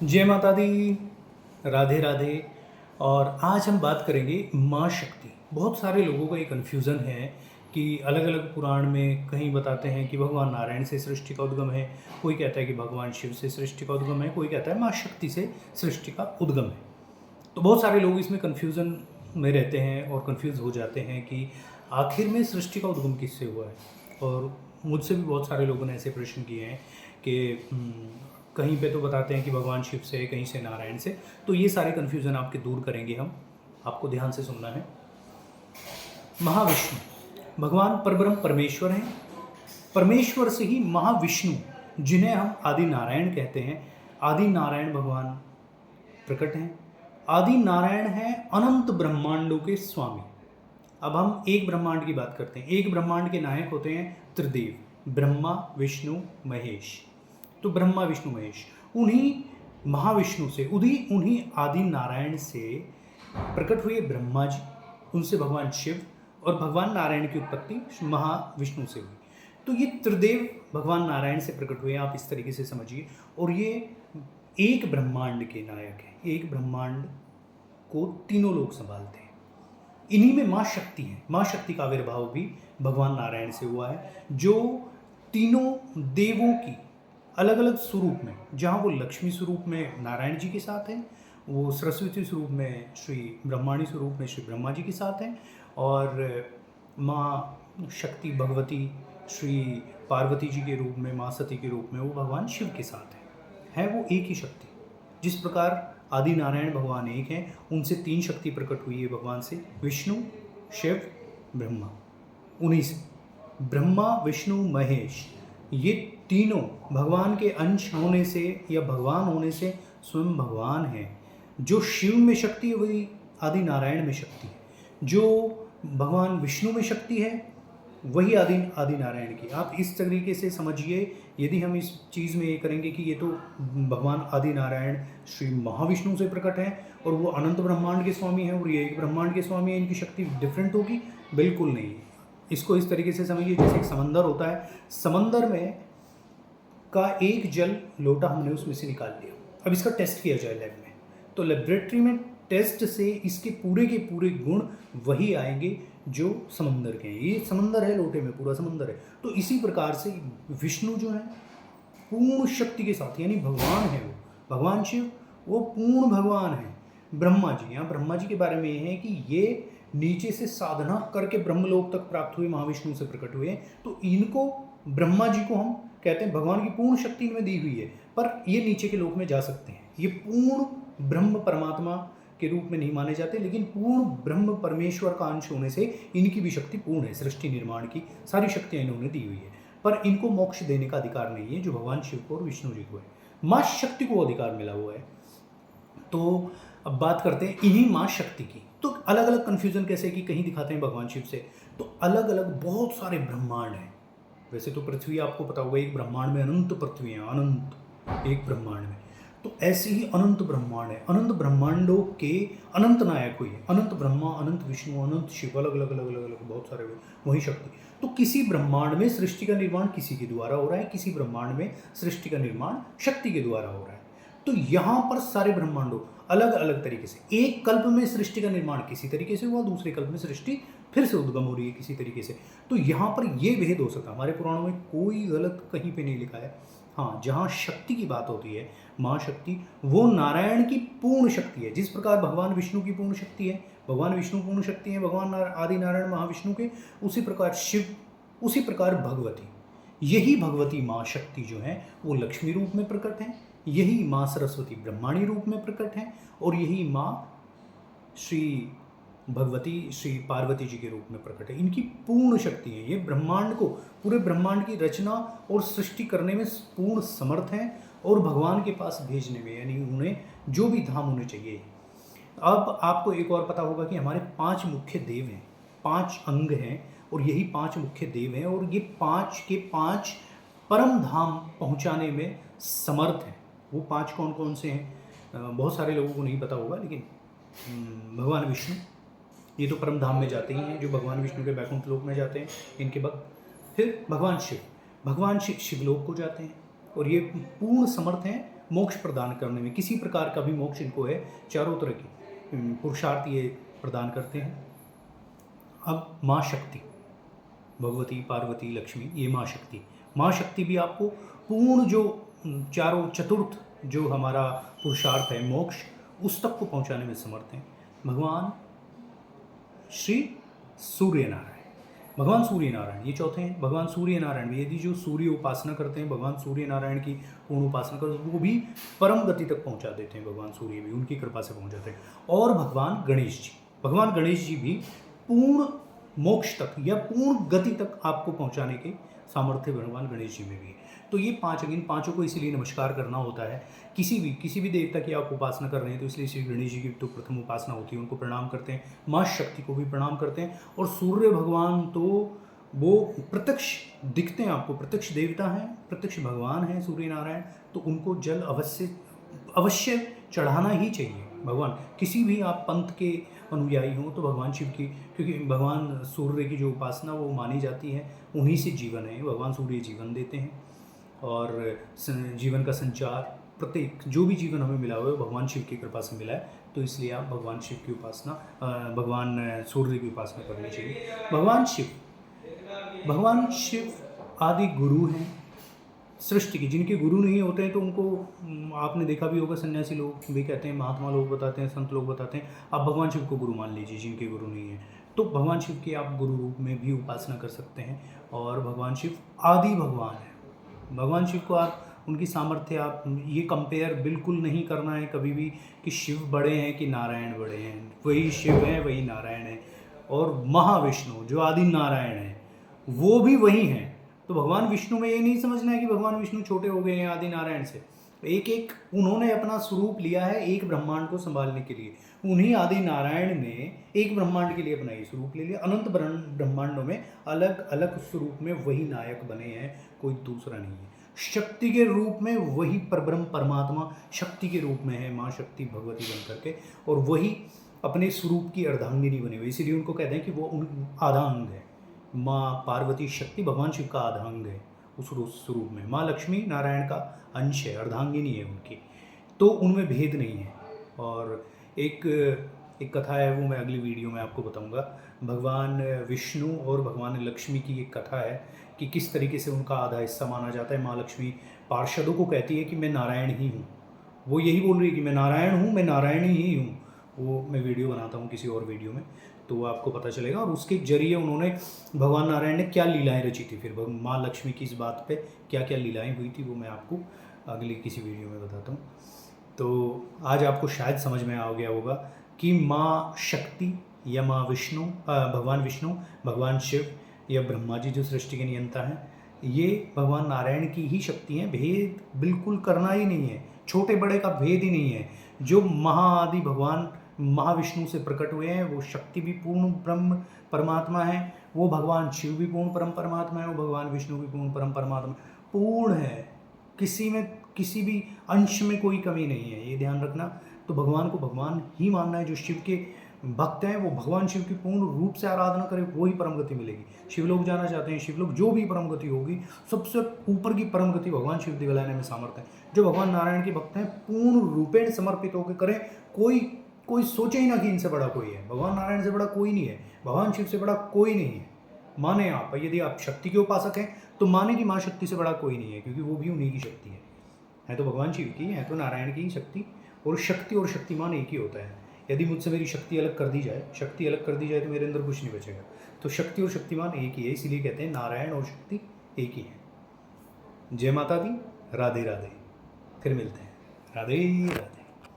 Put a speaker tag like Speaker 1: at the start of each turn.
Speaker 1: जय माता दी, राधे राधे। और आज हम बात करेंगे माँ शक्ति। बहुत सारे लोगों का ये कन्फ्यूज़न है कि अलग अलग पुराण में कहीं बताते हैं कि भगवान नारायण से सृष्टि का उद्गम है, कोई कहता है कि भगवान शिव से सृष्टि का उद्गम है, कोई कहता है माँ शक्ति से सृष्टि का उद्गम है। तो बहुत सारे लोग इसमें कन्फ्यूज़न में रहते हैं और कन्फ्यूज़ हो जाते हैं कि आखिर में सृष्टि का उद्गम किससे हुआ है। और मुझसे भी बहुत सारे लोगों ने ऐसे प्रश्न किए हैं कि कहीं पे तो बताते हैं कि भगवान शिव से, कहीं से नारायण से। तो ये सारे कन्फ्यूज़न आपके दूर करेंगे हम। आपको ध्यान से सुनना है। महाविष्णु भगवान परब्रह्म परमेश्वर हैं। परमेश्वर से ही महाविष्णु, जिन्हें हम आदि नारायण कहते हैं, आदि नारायण भगवान प्रकट हैं। आदि नारायण हैं अनंत ब्रह्मांडों के स्वामी। अब हम एक ब्रह्मांड की बात करते हैं। एक ब्रह्मांड के नायक होते हैं त्रिदेव, ब्रह्मा विष्णु महेश। तो ब्रह्मा विष्णु महेश, उन्हीं महाविष्णु से, उन्हीं आदि नारायण से प्रकट हुए ब्रह्मा जी, उनसे भगवान शिव, और भगवान नारायण की उत्पत्ति महाविष्णु से हुई। तो ये त्रिदेव भगवान नारायण से प्रकट हुए, आप इस तरीके से समझिए। और ये एक ब्रह्मांड के नायक हैं। एक ब्रह्मांड को तीनों लोग संभालते हैं। इन्हीं में माँ शक्ति है। माँ शक्ति का आविर्भाव भी भगवान नारायण से हुआ है, जो तीनों देवों की अलग अलग स्वरूप में, जहाँ वो लक्ष्मी स्वरूप में नारायण जी के साथ हैं, वो सरस्वती स्वरूप में, श्री ब्रह्माणी स्वरूप में श्री ब्रह्मा जी के साथ हैं, और माँ शक्ति भगवती श्री पार्वती जी के रूप में, माँ सती के रूप में वो भगवान शिव के साथ है वो एक ही शक्ति। जिस प्रकार आदि नारायण भगवान एक हैं, उनसे तीन शक्ति प्रकट हुई है भगवान से, विष्णु, शिव, ब्रह्मा। उन्हीं से ब्रह्मा विष्णु महेश, ये तीनों भगवान के अंश होने से या भगवान होने से स्वयं भगवान हैं। जो शिव में शक्ति है वही आदि नारायण में शक्ति है। जो भगवान विष्णु में शक्ति है वही आदि नारायण की। आप इस तरीके से समझिए। यदि हम इस चीज़ में ये करेंगे कि ये तो भगवान आदि नारायण श्री महाविष्णु से प्रकट हैं और वो अनंत ब्रह्मांड के स्वामी हैं और ये एक ब्रह्मांड के स्वामी हैं, इनकी शक्ति डिफरेंट होगी, बिल्कुल नहीं। इसको इस तरीके से समझिए जैसे एक समंदर होता है, समंदर में का एक जल लोटा हमने उसमें से निकाल लिया। अब इसका टेस्ट किया जाए लैब में, तो लेबोरेटरी में टेस्ट से इसके पूरे के पूरे गुण वही आएंगे जो समंदर के हैं। ये समंदर है, लोटे में पूरा समंदर है। तो इसी प्रकार से विष्णु जो है पूर्ण शक्ति के साथ, यानी भगवान है वो, भगवान शिव वो पूर्ण भगवान है। ब्रह्मा जी, यहाँ ब्रह्मा जी के बारे में ये है कि ये नीचे से साधना करके ब्रह्मलोक तक प्राप्त हुए, महाविष्णु से प्रकट हुए। तो इनको, ब्रह्मा जी को हम कहते हैं भगवान की पूर्ण शक्ति इनमें दी हुई है, पर ये नीचे के लोक में जा सकते हैं। ये पूर्ण ब्रह्म परमात्मा के रूप में नहीं माने जाते, लेकिन पूर्ण ब्रह्म परमेश्वर का अंश होने से इनकी भी शक्ति पूर्ण है। सृष्टि निर्माण की सारी शक्तियाँ इन्होंने दी हुई है, पर इनको मोक्ष देने का अधिकार नहीं है जो भगवान शिव को और विष्णु जी को है। माँ शक्ति को अधिकार मिला हुआ है। तो अब बात करते हैं इन्हीं माँ शक्ति की। तो अलग अलग कन्फ्यूजन कैसे कि कहीं दिखाते हैं भगवान शिव से, तो अलग अलग बहुत सारे ब्रह्मांड हैं। वैसे तो पृथ्वी आपको पता होगा, एक ब्रह्मांड में अनंत पृथ्वी हैं, अनंत एक ब्रह्मांड में। तो ऐसे ही अनंत ब्रह्मांड है। अनंत ब्रह्मांडों के अनंत नायक हुई है, अनंत ब्रह्मा, अनंत विष्णु, अनंत शिव, अलग अलग अलग अलग अलग बहुत सारे वही शक्ति। तो किसी ब्रह्मांड में सृष्टि का निर्माण किसी के द्वारा हो रहा है, किसी ब्रह्मांड में सृष्टि का निर्माण शक्ति के द्वारा हो रहा है। तो यहाँ पर सारे ब्रह्मांडों अलग अलग तरीके से, एक कल्प में सृष्टि का निर्माण किसी तरीके से हुआ, दूसरे कल्प में सृष्टि फिर से उद्गम हो रही है किसी तरीके से। तो यहाँ पर ये भेद हो सकता है। हमारे पुराणों में कोई गलत कहीं पे नहीं लिखा है। हाँ, जहाँ शक्ति की बात होती है, माँ शक्ति, वो नारायण की पूर्ण शक्ति है। जिस प्रकार भगवान विष्णु की पूर्ण शक्ति है, भगवान विष्णु पूर्ण शक्ति है भगवान आदि नारायण महाविष्णु के, उसी प्रकार शिव, उसी प्रकार भगवती, यही भगवती माँ शक्ति जो है वो लक्ष्मी रूप में प्रकट है, यही माँ सरस्वती ब्रह्माणी रूप में प्रकट है, और यही माँ श्री भगवती श्री पार्वती जी के रूप में प्रकट है। इनकी पूर्ण शक्ति है। ये ब्रह्मांड को, पूरे ब्रह्मांड की रचना और सृष्टि करने में पूर्ण समर्थ हैं, और भगवान के पास भेजने में, यानी उन्हें जो भी धाम उन्हें चाहिए। अब आपको एक और पता होगा कि हमारे 5 मुख्य देव हैं, 5 अंग हैं, और यही 5 मुख्य देव हैं, और ये 5 के 5 परम धाम पहुंचाने में समर्थ हैं। वो 5 कौन कौन से हैं? बहुत सारे लोगों को नहीं पता होगा, लेकिन भगवान विष्णु, ये तो परम धाम में जाते ही हैं, जो भगवान विष्णु के वैकुंठ लोक में जाते हैं इनके भक्त। फिर भगवान शिव, भगवान शिव शिवलोक को जाते हैं, और ये पूर्ण समर्थ हैं मोक्ष प्रदान करने में, किसी प्रकार का भी मोक्ष इनको है, चारों तरह की पुरुषार्थ ये प्रदान करते हैं। अब माँ शक्ति, भगवती, पार्वती, लक्ष्मी, ये माँ शक्ति। माँ शक्ति भी आपको पूर्ण जो चारों चतुर्थ जो हमारा पुरुषार्थ है मोक्ष, उस तक को पहुंचाने में समर्थ हैं। भगवान श्री सूर्य नारायण, भगवान सूर्य नारायण ये चौथे हैं। भगवान सूर्य नारायण भी, यदि जो सूर्य उपासना करते हैं, भगवान सूर्य नारायण की पूर्ण उपासना करते हैं, वो भी परम गति तक पहुंचा देते हैं। भगवान सूर्य भी उनकी कृपा से पहुंच जाते हैं। और भगवान गणेश जी, भगवान गणेश जी भी पूर्ण मोक्ष तक या पूर्ण गति तक आपको पहुंचाने के सामर्थ्य भगवान गणेश जी में भी है। तो ये पांच, इन पांचों को इसीलिए नमस्कार करना होता है। किसी भी देवता की आप उपासना कर रहे हैं तो इसलिए श्री गणेश जी की तो प्रथम उपासना होती है, उनको प्रणाम करते हैं। माँ शक्ति को भी प्रणाम करते हैं। और सूर्य भगवान तो वो प्रत्यक्ष दिखते हैं आपको, प्रत्यक्ष देवता हैं, प्रत्यक्ष भगवान हैं सूर्य नारायण, तो उनको जल अवश्य चढ़ाना ही चाहिए। भगवान किसी भी आप पंथ के अनुयायी हों तो भगवान शिव की, क्योंकि भगवान सूर्य की जो उपासना वो मानी जाती है, उन्हीं से जीवन है। भगवान सूर्य जीवन देते हैं और जीवन का संचार, प्रत्येक जो भी जीवन हमें मिला हुआ है भगवान शिव की कृपा से मिला है। तो इसलिए आप भगवान शिव की उपासना, भगवान सूर्य की उपासना करनी चाहिए। भगवान शिव आदि गुरु हैं सृष्टि की। जिनके गुरु नहीं होते हैं तो उनको आपने देखा भी होगा, सन्यासी लोग भी कहते हैं, महात्मा लोग बताते हैं, संत लोग बताते हैं, आप भगवान शिव को गुरु मान लीजिए जिनके गुरु नहीं है। तो भगवान शिव की आप गुरु रूप में भी उपासना कर सकते हैं। और भगवान शिव आदि भगवान है। भगवान शिव को आप उनकी सामर्थ्य, आप ये कंपेयर बिल्कुल नहीं करना है कभी भी कि शिव बड़े हैं कि नारायण बड़े हैं। वही शिव है, वही नारायण है। और महाविष्णु जो आदि नारायण है वो भी वही हैं। तो भगवान विष्णु में ये नहीं समझना है कि भगवान विष्णु छोटे हो गए हैं आदि नारायण से। एक एक उन्होंने अपना स्वरूप लिया है एक ब्रह्मांड को संभालने के लिए। उन्हीं आदि नारायण ने एक ब्रह्मांड के लिए अपना ये स्वरूप ले लिया। अनंत ब्रह्मांडों में अलग अलग स्वरूप में वही नायक बने हैं, कोई दूसरा नहीं है। शक्ति के रूप में वही परब्रह्म परमात्मा शक्ति के रूप में है, माँ शक्ति भगवती बन करके, और वही अपने स्वरूप की अर्धांगिनी बनी हुई। इसीलिए उनको कहते हैं कि वो उन आधा अंग है। माँ पार्वती शक्ति भगवान शिव का आधा अंग है उस स्वरूप में। माँ लक्ष्मी नारायण का अंश है, अर्धांगिनी है उनकी, तो उनमें भेद नहीं है। और एक कथा है, वो मैं अगली वीडियो में आपको बताऊंगा। भगवान विष्णु और भगवान लक्ष्मी की एक कथा है कि किस तरीके से उनका आधा हिस्सा माना जाता है। माँ लक्ष्मी पार्षदों को कहती है कि मैं नारायण ही हूँ। वो यही बोल रही है कि मैं नारायण हूँ, मैं नारायण ही हूँ। वो मैं वीडियो बनाता हूँ किसी और वीडियो में, तो वो आपको पता चलेगा। और उसके जरिए उन्होंने, भगवान नारायण ने क्या लीलाएं रची थी, फिर माँ लक्ष्मी की इस बात पे क्या क्या लीलाएं हुई थी, वो मैं आपको अगली किसी वीडियो में बताता हूँ। तो आज आपको शायद समझ में आ गया होगा कि माँ शक्ति या माँ विष्णु, भगवान विष्णु, भगवान शिव या ब्रह्मा जी जो सृष्टि के नियंता हैं, ये भगवान नारायण की ही शक्ति हैं। भेद बिल्कुल करना ही नहीं है, छोटे बड़े का भेद ही नहीं है। जो महाआदि भगवान महाविष्णु से प्रकट हुए हैं वो शक्ति भी पूर्ण ब्रह्म परमात्मा है, वो भगवान शिव भी पूर्ण परम परमात्मा है, वो भगवान विष्णु भी पूर्ण परम परमात्मा पूर्ण है। किसी में किसी भी अंश में कोई कमी नहीं है, ये ध्यान रखना। तो भगवान को भगवान ही मानना है। जो शिव के भक्त हैं वो भगवान शिव की पूर्ण रूप से आराधना करें, वही परम गति मिलेगी। शिवलोक जाना चाहते हैं, शिवलोक जो भी परम गति होगी, सबसे ऊपर की परम गति भगवान शिव दिलाने में सामर्थ्य है। जो भगवान नारायण के भक्त हैं पूर्ण रूपेण समर्पित होकर करें, कोई सोचे ही ना कि इनसे बड़ा कोई है। भगवान नारायण से बड़ा कोई नहीं है, भगवान शिव से बड़ा कोई नहीं है। माने आप, यदि आप शक्ति के उपासक हैं तो माने कि माँ शक्ति से बड़ा कोई नहीं है, क्योंकि वो भी उन्हीं की शक्ति है तो भगवान शिव की, है तो नारायण की ही शक्ति। और शक्ति और शक्तिमान एक ही होता है। यदि मुझसे मेरी शक्ति अलग कर दी जाए तो मेरे अंदर कुछ नहीं बचेगा। तो शक्ति और शक्तिमान एक ही है, इसीलिए कहते हैं नारायण और शक्ति एक ही है। जय माता दी, राधे राधे। फिर मिलते हैं, राधे राधे।